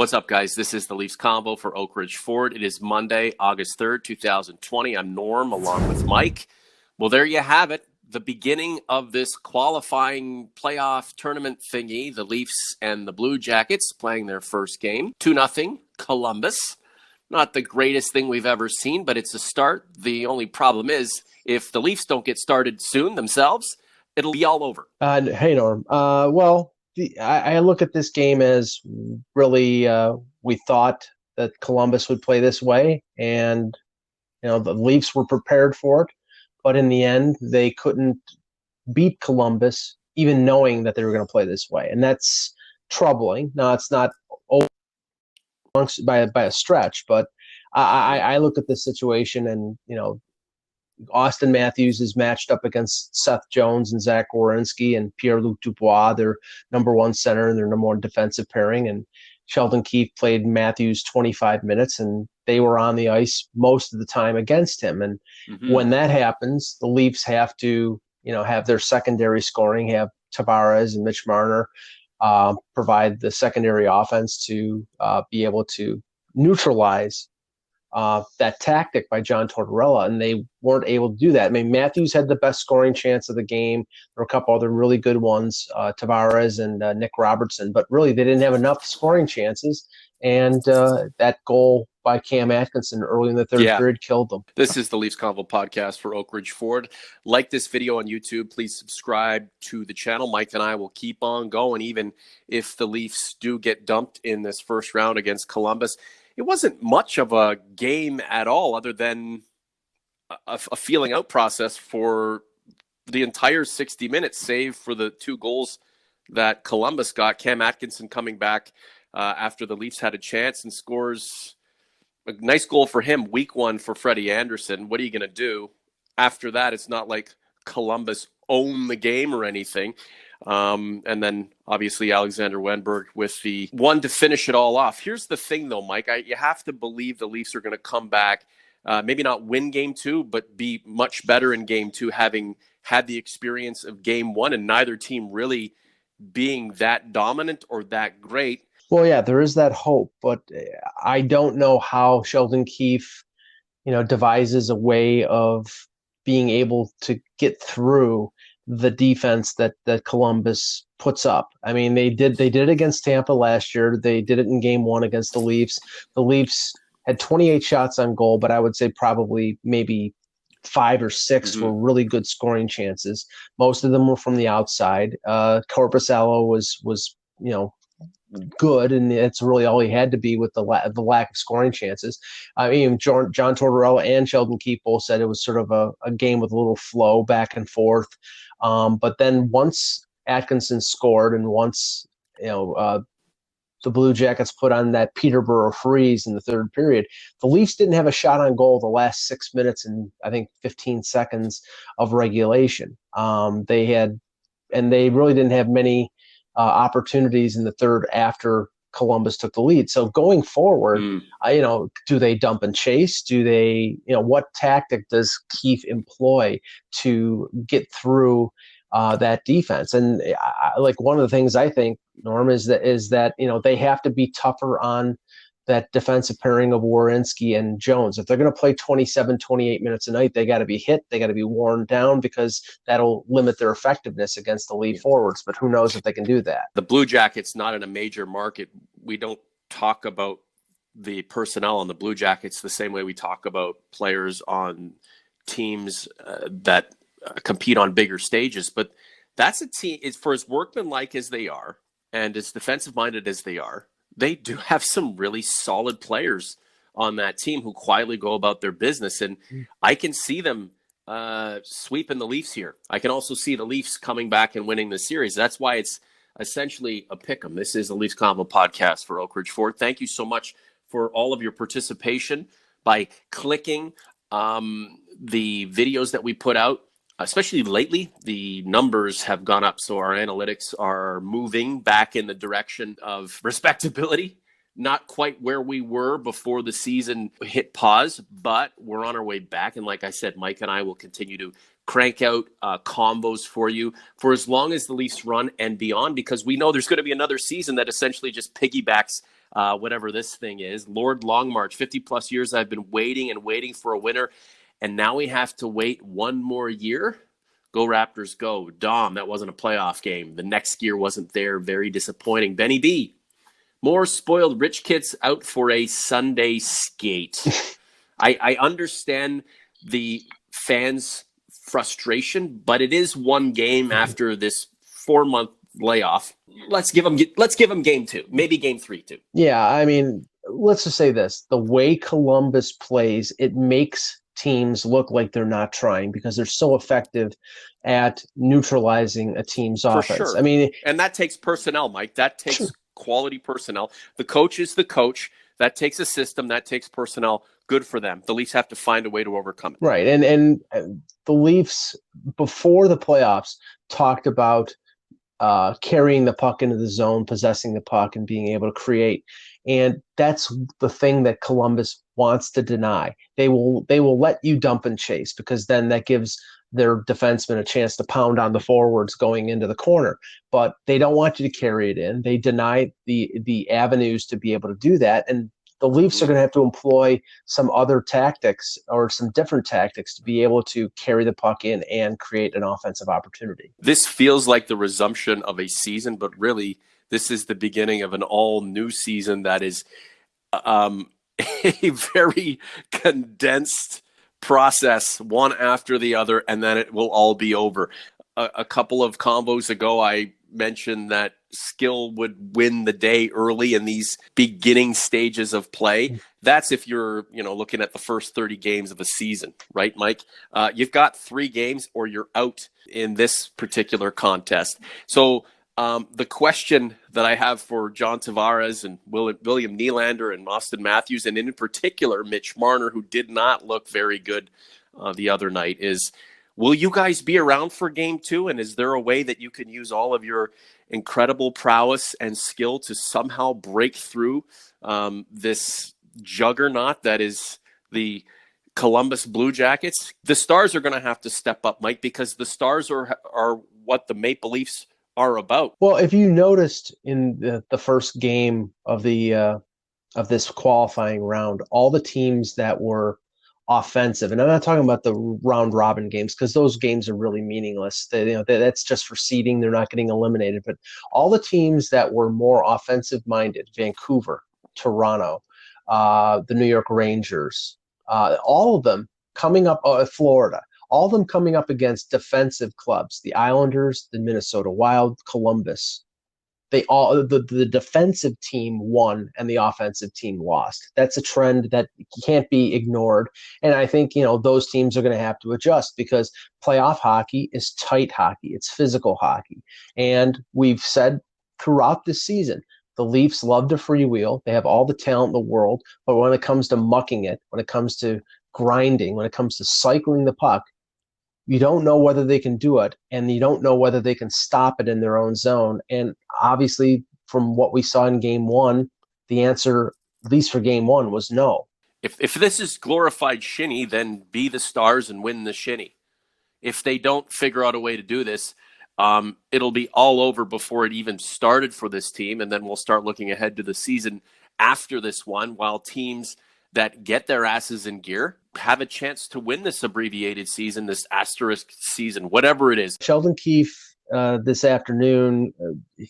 What's up, guys? This is the Leafs Convo for Oak Ridge Ford. It is Monday, August 3rd, 2020. I'm Norm, along with Mike. Well, there you have it. The beginning of this qualifying playoff tournament thingy. The Leafs and the Blue Jackets playing their first game. 2-0, Columbus. Not the greatest thing we've ever seen, but it's a start. The only problem is, if the Leafs don't get started soon themselves, it'll be all over. Hey, Norm. I look at this game as really we thought that Columbus would play this way, and the Leafs were prepared for it, but in the end they couldn't beat Columbus, even knowing that they were going to play this way, and that's troubling. Now it's not by a stretch, but I look at this situation, and Austin Matthews is matched up against Seth Jones and Zach Werenski and Pierre-Luc Dubois, their number one center and their number one defensive pairing. And Sheldon Keefe played Matthews 25 minutes, and they were on the ice most of the time against him. And when that happens, the Leafs have to, have their secondary scoring, have Tavares and Mitch Marner provide the secondary offense to be able to neutralize that tactic by John Tortorella, and they weren't able to do that. I mean, Matthews had the best scoring chance of the game. There were a couple other really good ones, Tavares and Nick Robertson, but really they didn't have enough scoring chances, and that goal by Cam Atkinson early in the third period killed them. This is the Leafs Convo podcast for Oak Ridge Ford. Like this video on YouTube. Please subscribe to the channel. Mike and I will keep on going, even if the Leafs do get dumped in this first round against Columbus. It wasn't much of a game at all, other than a feeling out process for the entire 60 minutes, save for the two goals that Columbus got. Cam Atkinson coming back after the Leafs had a chance and scores a nice goal for him. Week one for Freddie Anderson. What are you going to do? After that, it's not like Columbus owned the game or anything. And then obviously Alexander Wenberg with the one to finish it all off. Here's the thing though, Mike, you have to believe the Leafs are going to come back, maybe not win game two, but be much better in game two, having had the experience of game one and neither team really being that dominant or that great. Well, yeah, there is that hope, but I don't know how Sheldon Keefe, devises a way of being able to get through the defense that Columbus puts up. I mean, they did it against Tampa last year. They did it in game one against the Leafs. The Leafs had 28 shots on goal, but I would say probably maybe 5 or 6 were really good scoring chances. Most of them were from the outside. Korpisalo was good, and it's really all he had to be with the lack of scoring chances. I mean, John Tortorella and Sheldon Keefe both said it was sort of a game with a little flow back and forth. But then once Atkinson scored, and once the Blue Jackets put on that Peterborough freeze in the third period, the Leafs didn't have a shot on goal the last 6 minutes and I think 15 seconds of regulation. They really didn't have many opportunities in the third after Columbus took the lead. So going forward, do they dump and chase? Do they, what tactic does Keefe employ to get through that defense? And like one of the things I think, Norm, is that they have to be tougher on that defensive pairing of Werenski and Jones. If they're going to play 27, 28 minutes a night, they got to be hit. They got to be worn down, because that'll limit their effectiveness against the lead forwards. But who knows if they can do that? The Blue Jackets not in a major market. We don't talk about the personnel on the Blue Jackets the same way we talk about players on teams that compete on bigger stages. But that's a team, it's for as workmanlike as they are and as defensive-minded as they are, they do have some really solid players on that team who quietly go about their business. And I can see them sweeping the Leafs here. I can also see the Leafs coming back and winning the series. That's why it's essentially a pick 'em. This is the Leafs Convo podcast for Oak Ridge Ford. Thank you so much for all of your participation by clicking the videos that we put out. Especially lately, the numbers have gone up, so our analytics are moving back in the direction of respectability. Not quite where we were before the season hit pause, but we're on our way back. And like I said, Mike and I will continue to crank out combos for you for as long as the Leafs run and beyond, because we know there's going to be another season that essentially just piggybacks whatever this thing is. Lord Long March, 50 plus years I've been waiting and waiting for a winner, and now we have to wait one more year. Go Raptors, go. Dom, that wasn't a playoff game. The next year wasn't there. Very disappointing. Benny B, more spoiled rich kids out for a Sunday skate. I understand the fans' frustration, but it is one game after this 4-month layoff. Let's give them game 2, maybe game 3 too. Yeah, I mean, let's just say this: the way Columbus plays, it makes teams look like they're not trying because they're so effective at neutralizing a team's For offense. sure. I mean, and that takes personnel, Mike. That takes sure. quality personnel. The coach is the coach. That takes a system. That takes personnel. Good for them. The Leafs have to find a way to overcome it. Right, and the Leafs before the playoffs talked about carrying the puck into the zone, possessing the puck, and being able to create. And that's the thing that Columbus wants to deny. They will let you dump and chase because then that gives their defensemen a chance to pound on the forwards going into the corner. But they don't want you to carry it in. They deny the avenues to be able to do that. And the Leafs are going to have to employ some other tactics or some different tactics to be able to carry the puck in and create an offensive opportunity. This feels like the resumption of a season, but really this is the beginning of an all new season that is a very condensed process, one after the other, and then it will all be over. A couple of combos ago, I mentioned that skill would win the day early in these beginning stages of play. That's if you're, looking at the first 30 games of a season, right, Mike? You've got 3 games or you're out in this particular contest. So the question that I have for John Tavares and William Nylander and Austin Matthews, and in particular Mitch Marner, who did not look very good the other night, is will you guys be around for game 2? And is there a way that you can use all of your incredible prowess and skill to somehow break through this juggernaut that is the Columbus Blue Jackets? The Stars are going to have to step up, Mike, because the Stars are what the Maple Leafs are about. Well, if you noticed in the first game of of this qualifying round, all the teams that were offensive, and I'm not talking about the round robin games because those games are really meaningless. That's just for seeding; they're not getting eliminated. But all the teams that were more offensive minded, Vancouver, Toronto, the New York Rangers, all of them coming up, Florida, all of them coming up against defensive clubs, the Islanders, the Minnesota Wild, Columbus. The defensive team won and the offensive team lost. That's a trend that can't be ignored. And I think, those teams are going to have to adjust because playoff hockey is tight hockey. It's physical hockey. And we've said throughout this season, the Leafs love to freewheel. They have all the talent in the world. But when it comes to mucking it, when it comes to grinding, when it comes to cycling the puck, you don't know whether they can do it, and you don't know whether they can stop it in their own zone. And obviously, from what we saw in game 1, the answer, at least for game 1, was no. If this is glorified shinny, then be the Stars and win the shinny. If they don't figure out a way to do this, it'll be all over before it even started for this team, and then we'll start looking ahead to the season after this one, while teams that get their asses in gear have a chance to win this abbreviated season, this asterisk season, whatever it is. Sheldon Keefe this afternoon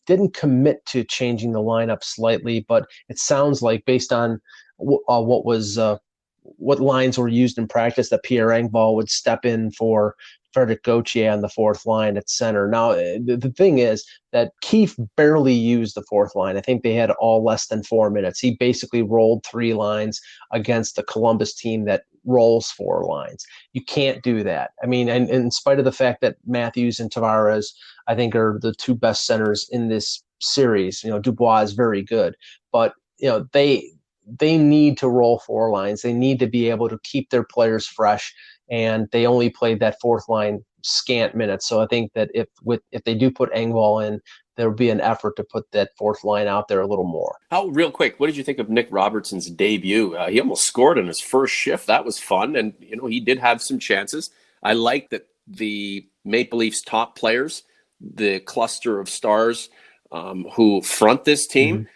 didn't commit to changing the lineup slightly, but it sounds like based on what lines were used in practice that Pierre Engvall would step in for Frederic Gauthier on the 4th line at center. Now, the thing is that Keefe barely used the 4th line. I think they had all less than 4 minutes. He basically rolled 3 lines against the Columbus team that rolls 4 lines. You can't do that. I mean, and in spite of the fact that Matthews and Tavares, I think, are the 2 best centers in this series, Dubois is very good, but they need to roll 4 lines. They need to be able to keep their players fresh, and they only played that 4th line scant minutes. So I think that if they do put Engvall in, there will be an effort to put that 4th line out there a little more. Real quick, what did you think of Nick Robertson's debut? He almost scored in his first shift. That was fun, and he did have some chances. I like that the Maple Leafs top players, the cluster of stars who front this team,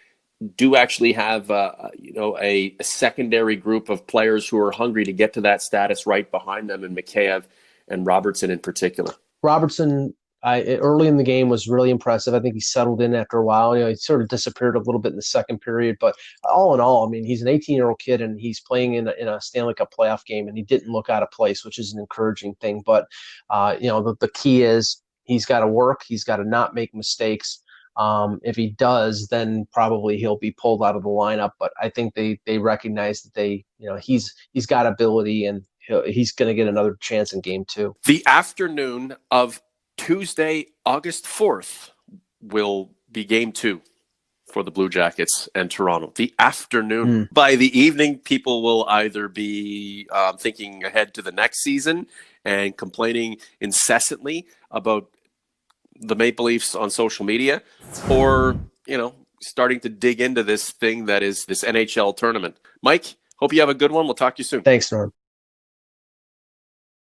do actually have a secondary group of players who are hungry to get to that status right behind them, and Mikheyev and Robertson in particular. Robertson, early in the game was really impressive. I think he settled in after a while. He sort of disappeared a little bit in the second period, but all in all, I mean, he's an 18-year-old kid and he's playing in a Stanley Cup playoff game, and he didn't look out of place, which is an encouraging thing. But the key is he's got to work. He's got to not make mistakes. If he does, then probably he'll be pulled out of the lineup. But I think they recognize that he's got ability, and he's going to get another chance in game 2. The afternoon of Tuesday, August 4th, will be game 2 for the Blue Jackets and Toronto. The afternoon. By the evening, people will either be thinking ahead to the next season and complaining incessantly about the Maple Leafs on social media, or, starting to dig into this thing that is this NHL tournament. Mike, hope you have a good one. We'll talk to you soon. Thanks, Norm.